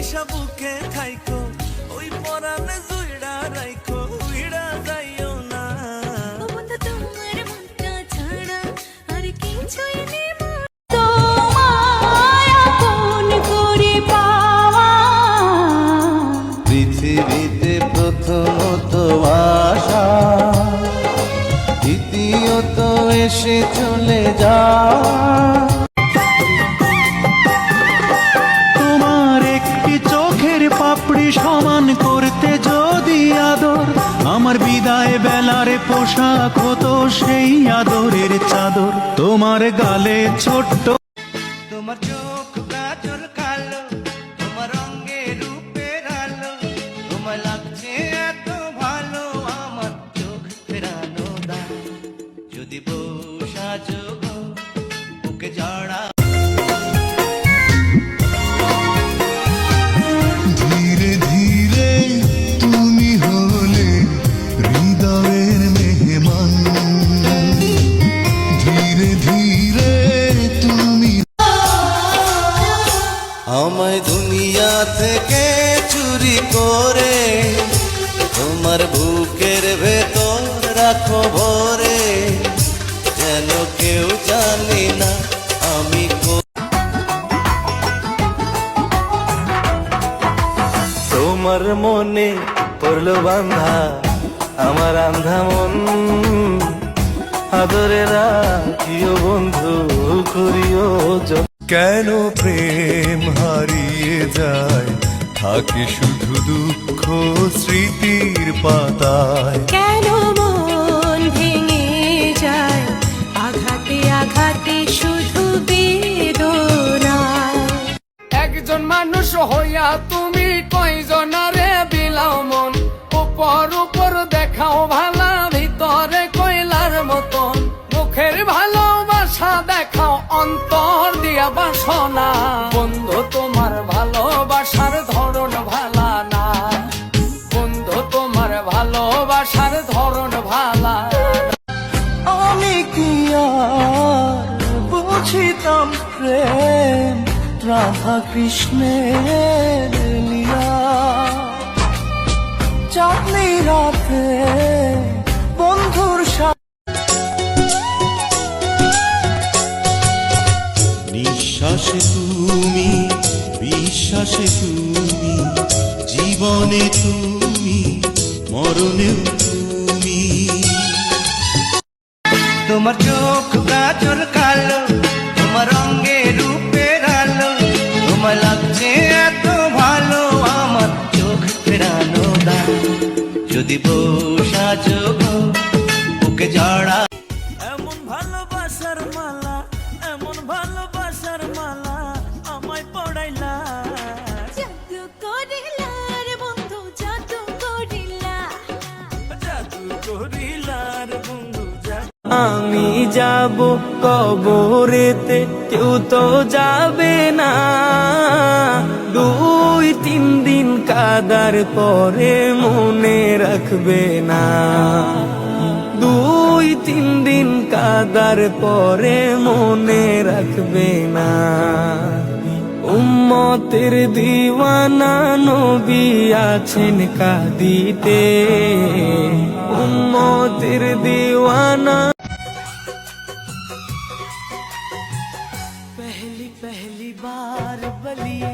ভালোবাসা বুকে থাইকো, ওই পরাণে জুইড়া রাইখো, উইড়া যাইও না। ও বন্ধু তোমার মনটা ছাড়া আর কিছুই নেই মন। তোমায় আপন করে পাওয়া পৃথিবীতে প্রথমত আশা, দ্বিতীয়ত এসে চলে যা। তোমার একটি চোখের পাপড়ি সমান করতে যদি আদর, আমার বিদায় বেলার পোশাক হতো সেই আদরের চাদর। তোমার গালে ছোট্ট, তোমার চোখ কাজল কালো, তোমার রঙে রূপের আলো, তোমার লাগছে এত ভালো, আমার চোখ ফেরানো দাও। যদি বসা যোগ বুকে জড়া, ধীরে ধীরে তুমি হলে হৃদয়ের মেহমান, ধীরে ধীরে তুমি আমায় দুনিয়া থেকে চুরি করে তোমার বুকের ভেতর রাখো ভরে, যেন কেউ জানি না আমি তোমার মনে পড়লো বান্ধা আমার আন্ধা মন। আদরে রাখিও বন্ধু করিও কেন প্রেম হারিয়ে যায়, থাকে শুধু দুঃখ স্মৃতির পাতায়। কেন মন ভেঙে যায় আঘাতে আঘাতে শুধু বেদনায়। একজন মানুষ হইয়া তুমি কয়জনারে বিলাও মন, উপর উপর দেখাও ভালা ভিতরে কয়লার মতন। মুখের ভালোবাসা দেখাও অন্তর দিয়া বাসনা, বন্ধু তোমার ভালোবাসার ধরন ভালা না, বন্ধু তোমার ভালোবাসার ধরন ভালা। আমি কি আর বুঝিতাম প্রেম, রাধা কৃষ্ণের লীলা। চাঁদনি রাতে বন্ধুর নিঃশ্বাসে তুমি, বিশ্বাসে তুমি, জীবনে তুমি, মরণেও তুমি। তোমার চোখ কাজল কালো, তোমার রঙে রূপের আলো, তোমার লাগছে এত ভালো, আমার চোখ ফেরানো দাও। যদি বসা যোগ বুকে জড়া, এমন ভালোবাসার মালা, এমন ভালোবাসার মালা আমায় পড়াইলা। জাদু করিলা রে বন্ধু জাদু করিলা, জাদু করিলা রে বন্ধু জাদু। আমি যাব কবরেতে কেউ তো যাবে না, 2-3 দিন কাদার পরে মনে রাখবে না, 2-3 দিন কাদার পরে মনে রাখবে না। উম্মতের দিওয়ানা নবী আছেন কাঁদিতে, উম্মতের দিওয়ানা। पहली पहली बार बलिए